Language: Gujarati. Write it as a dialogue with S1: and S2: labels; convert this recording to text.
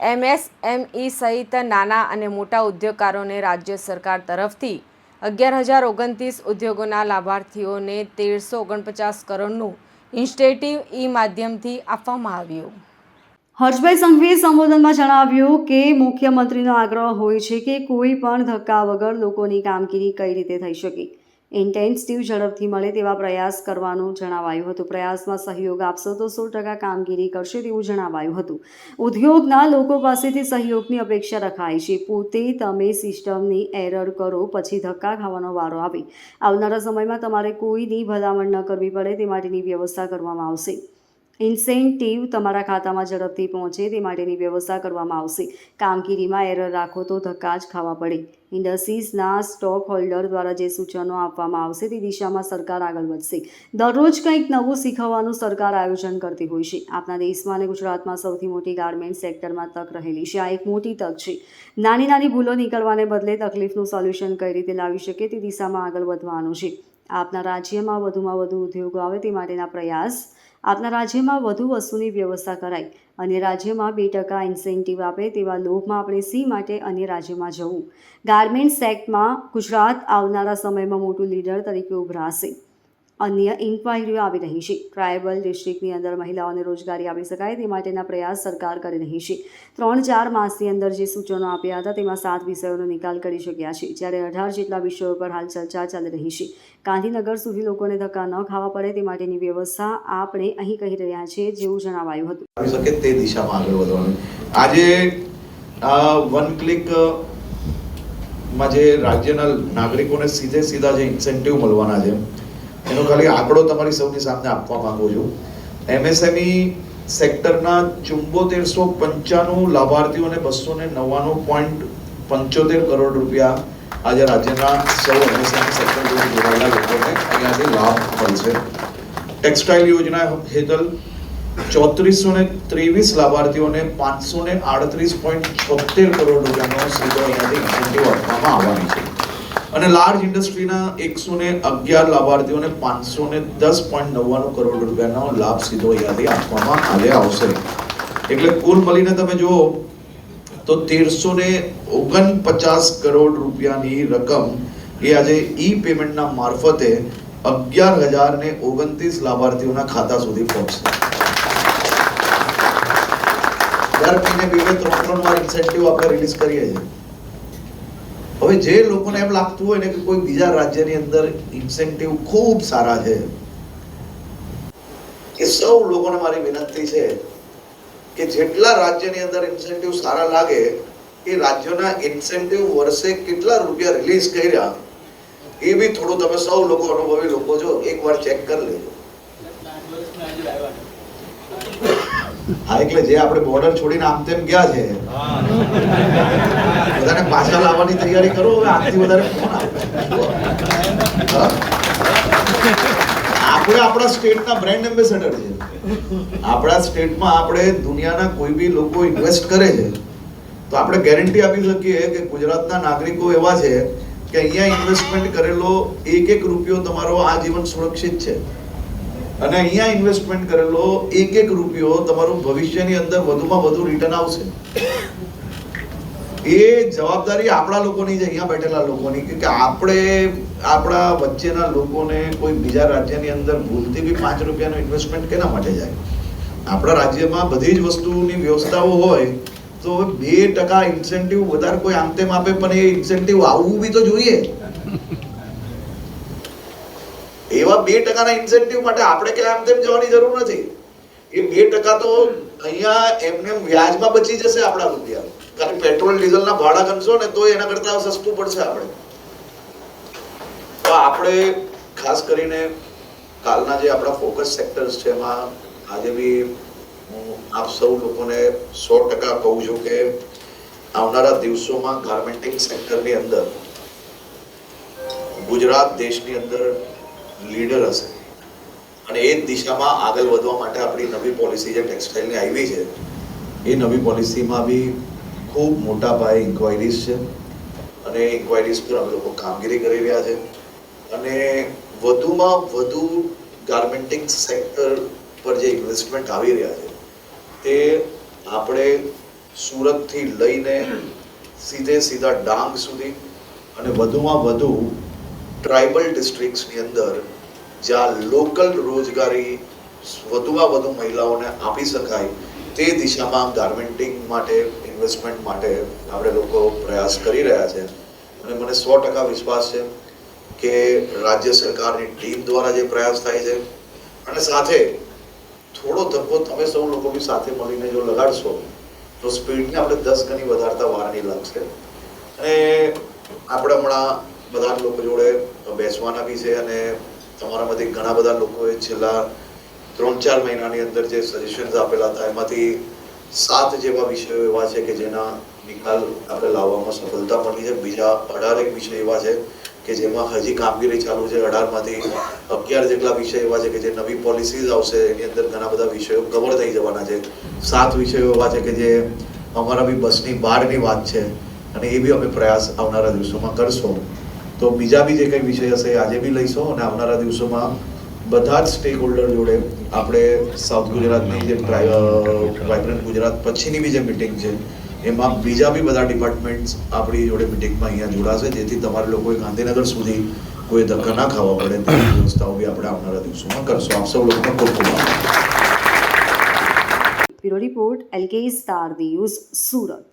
S1: MSME સહિત નાના અને મોટા ઉદ્યોગકારોને રાજ્ય સરકાર તરફથી 11,029 ઉદ્યોગોના લાભાર્થીઓને 1,349 કરોડનું ઇન્સ્ટેટિવ માધ્યમથી આપવામાં આવ્યું.
S2: હર્ષભાઈ સંઘવીએ સંબોધનમાં જણાવ્યું કે મુખ્યમંત્રીનો આગ્રહ હોય છે કે કોઈ પણ ધક્કા વગર લોકોની કામગીરી કઈ રીતે થઈ શકે, ઇન્ટેન્સિવ ઝડપથી મળે તેવા પ્રયાસ કરવાનું જણાવાયું હતું. પ્રયાસમાં સહયોગ આપશો તો 100% કામગીરી કરશે તેવું જણાવાયું હતું. ઉદ્યોગના લોકો પાસેથી સહયોગની અપેક્ષા રખાય છે. પોતે તમે સિસ્ટમની એરર કરો પછી ધક્કા ખાવાનો વારો આવે. આવનારા સમયમાં તમારે કોઈની ભલામણ ન કરવી પડે તે માટેની વ્યવસ્થા કરવામાં આવશે. ઇન્સેન્ટિવ તમારા ખાતામાં ઝડપથી પહોંચે તે માટેની વ્યવસ્થા કરવામાં આવશે. કામગીરીમાં એરર રાખો તો ધક્કા જ ખાવા પડે. ઇન્ડસ્ટ્રીઝના સ્ટોક હોલ્ડર દ્વારા જે સૂચનો આપવામાં આવશે તે દિશામાં સરકાર આગળ વધશે. દરરોજ કંઈક નવું શીખવવાનું સરકાર આયોજન કરતી હોય છે. આપણા દેશમાં અને ગુજરાતમાં સૌથી મોટી ગાર્મેન્ટ સેક્ટરમાં તક રહેલી છે. આ એક મોટી તક છે. નાની નાની ભૂલો નીકળવાને બદલે તકલીફનું સોલ્યુશન કઈ રીતે લાવી શકે તે દિશામાં આગળ વધવાનું છે. આપના રાજ્યમાં વધુમાં વધુ ઉદ્યોગો આવે તે માટેના પ્રયાસ. આપના રાજ્યમાં વધુ વસ્તુની વ્યવસ્થા કરાય. અન્ય રાજ્યમાં 2% ઇન્સેન્ટિવ આપે તેવા લોભમાં આપણે સી માટે અન્ય રાજ્યમાં જવું. ગાર્મેન્ટ સેક્ટરમાં ગુજરાત આવનારા સમયમાં મોટું લીડર તરીકે ઉભરાશે. અન્ય ઇન્ક્વાયરીઓ આવી રહી છે. ટ્રાયબલ ડિસ્ટ્રિક્ટની અંદર મહિલાઓને રોજગારી આપી શકાય તે માટેના પ્રયાસ સરકાર કરી રહી છે. 3-4 માસની અંદર જે સૂચનો આપ્યા હતા તેમાં 7 વિષયોનો નિકાલ કરી શક્યા છે, જ્યારે 18 જેટલા વિષયો પર હાલ ચર્ચા ચાલી રહી છે. ગાંધીનગર સુધી લોકોને ધક્કા ન ખાવા પડે તે માટેની વ્યવસ્થા આપણે અહીં કહી રહ્યા છીએ જેવું જણાવાયું હતું.
S3: શકે તે દિશામાં આગળ વધવાનું. આજે વન ક્લિક માં જે રાજ્યના નાગરિકોને સીધા જે ઇન્સેન્ટિવ મળવાના છે એનો ખાલી આંકડો તમારી સૌની સામે આપવા માંગુ છું. MSME સેક્ટરના 7495 લાભાર્થીઓને 299.75 કરોડ રૂપિયા આજે રાજ્યના સૌ MSME સેક્ટર જોડે જોડાયેલા લોકોને અહીંયાથી લાભ મળશે. ટેક્સટાઇલ યોજના હેઠળ 3423 લાભાર્થીઓને 538.76 કરોડ રૂપિયાનો સીધો અહીંયાથી ઇન્સેન્ટિવ આપવામાં આવવાની છે. અને લાર્જ ઇન્ડસ્ટ્રીના 111 લાભાર્થીઓને 510.99 કરોડ રૂપિયાનો લાભ સીધો અહીંયાથી આપવામાં આવશે. એટલે કુલ મળીને તમે જુઓ તો 1349 કરોડ રૂપિયાની રકમ એ આજે પેમેન્ટના મારફતે 11,029 લાભાર્થીઓના ખાતા સુધી પહોંચશે. દર મહિને 2-3 વાર ઇન્સેન્ટિવ આપણે રિલીઝ કરીએ છીએ. હવે જે લોકોને એમ લાગતું હોય ને કે કોઈ બીજા રાજ્યની અંદર ઇન્સેન્ટિવ ખૂબ સારા છે, એ સૌ લોકોને મારી વિનંતી છે કે જેટલા રાજ્યની અંદર ઇન્સેન્ટિવ સારા લાગે એ રાજ્યોના ઇન્સેન્ટિવ વર્ષે કેટલા રૂપિયા રિલીઝ કર્યા એ બી થોડું તમે સૌ લોકો અનુભવી લોકો છો એકવાર ચેક કરી લેજો. હા, એટલે જે આપણે બોર્ડર છોડીને આમ તેમ ગયા છે બધાને પાછા લાવવાની તૈયારી કરો. હવે આથી વધારે કોણ આવે? આપણે આપણા સ્ટેટના બ્રાન્ડ એમ્બેસેડર છે. આપણા સ્ટેટમાં આપણે દુનિયાના કોઈ બી લોકો ઇન્વેસ્ટ કરે છે તો આપણે ગેરંટી આપી શકીએ કે ગુજરાતના નાગરિકો એવા છે કે અહીંયા ઇન્વેસ્ટમેન્ટ કરેલો એક રૂપિયો તમારો આજીવન સુરક્ષિત છે. અને અહીંયા ઇન્વેસ્ટમેન્ટ કરેલો એક રૂપિયો તમારું ભવિષ્યની અંદર વધુમાં વધુ રિટર્ન આવશે. એ જવાબદારી આપણા લોકોની છે, અહીંયા બેઠેલા લોકોની, કે આપણે આપણા વચ્ચેના લોકોને કોઈ બીજા રાજ્યની અંદર ભૂલથી બી 5 રૂપિયાનું ઇન્વેસ્ટમેન્ટ કેના માટે જાય? આપણા રાજ્યમાં બધી જ વસ્તુની વ્યવસ્થાઓ હોય તો 2% ઇન્સેન્ટિવ વધારે કોઈ આમ તેમ આપે પણ એ ઇન્સેન્ટિવ આવવું બી તો જોઈએ. એવા 2% ઇન્સેન્ટિવ માટે આપણે કે આમ તેમ જવાની જરૂર નથી. એ 2% તો અહીંયા એમને વ્યાજમાં બચી જશે આપણા રૂપિયા. કારણ પેટ્રોલ ડીઝલના ભાડા ગણશો ને તો એના કરતા સસ્તું પડશે આપણે. તો આપણે ખાસ કરીને કાલના જે આપણા ફોકસ સેક્ટર્સ છે એમાં આજે બી હું આપ સૌ લોકોને 100% કહું છું કે આવનારા દિવસોમાં ગાર્મેન્ટિંગ સેક્ટરની અંદર ગુજરાત દેશની અંદર લીડર હશે. અને એ દિશામાં આગળ વધવા માટે આપણી નવી પોલિસી જે ટેક્સટાઇલની આવી છે એ નવી પોલિસીમાં બી ખૂબ મોટા પાયે ઇન્ક્વાયરીઝ છે અને ઇન્ક્વાયરીઝ પર અમે લોકો કામગીરી કરી રહ્યા છે. અને વધુમાં વધુ ગાર્મેન્ટિંગ સેક્ટર પર જે ઇન્વેસ્ટમેન્ટ આવી રહ્યા છે તે આપણે સુરતથી લઈને સીધા ડાંગ સુધી અને વધુમાં વધુ ટ્રાઇબલ ડિસ્ટ્રિક્ટ્સની અંદર જ્યાં લોકલ રોજગારી વધુમાં વધુ મહિલાઓને આપી શકાય તે દિશામાં ગાર્મેન્ટિંગ માટે ઇન્વેસ્ટમેન્ટ માટે આપણે લોકો પ્રયાસ કરી રહ્યા છે અને મને 100% વિશ્વાસ છે કે રાજ્ય સરકારની ટીમ દ્વારા જે પ્રયાસ થાય છે અને સાથે થોડો ધક્કો તમે સૌ લોકો બી સાથે મળીને જો લગાડશો તો સ્પીડને આપણે 10 ગણી વધારતા વાર નહીં લાગશે અને આપણે હમણાં બધા લોકો જોડે બેસવાના બી છે અને તમારામાંથી ઘણા બધા લોકોએ છેલ્લા 3-4 મહિનાની અંદર જે સજેશન્સ આપેલા હતા એમાંથી 7 જેવા વિષયો એવા છે કે જેના નિકાલ આપણે લાવવામાં સફળતા મળી છે. બીજા 18 વિષય એવા છે કે જેમાં હજી કામગીરી ચાલુ છે. 18માંથી 11 જેટલા વિષય એવા છે કે જે નવી પોલિસીઝ આવશે એની અંદર ઘણા બધા વિષયો કવર થઈ જવાના છે. 7 વિષયો એવા છે કે જે અમારા બી બસની બહારની વાત છે અને એ બી અમે પ્રયાસ આવનારા દિવસોમાં કરશો. તો બીજા બી જે કંઈ વિષય હશે આજે બી લઈશું અને આવનારા દિવસોમાં બધા જ સ્ટેક હોલ્ડર જોડે આપણે સાઉથ ગુજરાતની જે વાઇબ્રન્ટ ગુજરાત પછીની બી જે મિટિંગ છે એમાં બીજા બી બધા ડિપાર્ટમેન્ટ્સ આપણી જોડે મિટિંગમાં અહીંયા જોડાશે જેથી તમારે લોકોએ ગાંધીનગર સુધી કોઈ ધક્કા ના ખાવા પડે તેની વ્યવસ્થાઓ બી આપણે આવનારા દિવસોમાં કરશું. આપ સૌ લોકોનો ખૂબ ખૂબ આભાર.
S2: Bureau report LK star news Surat.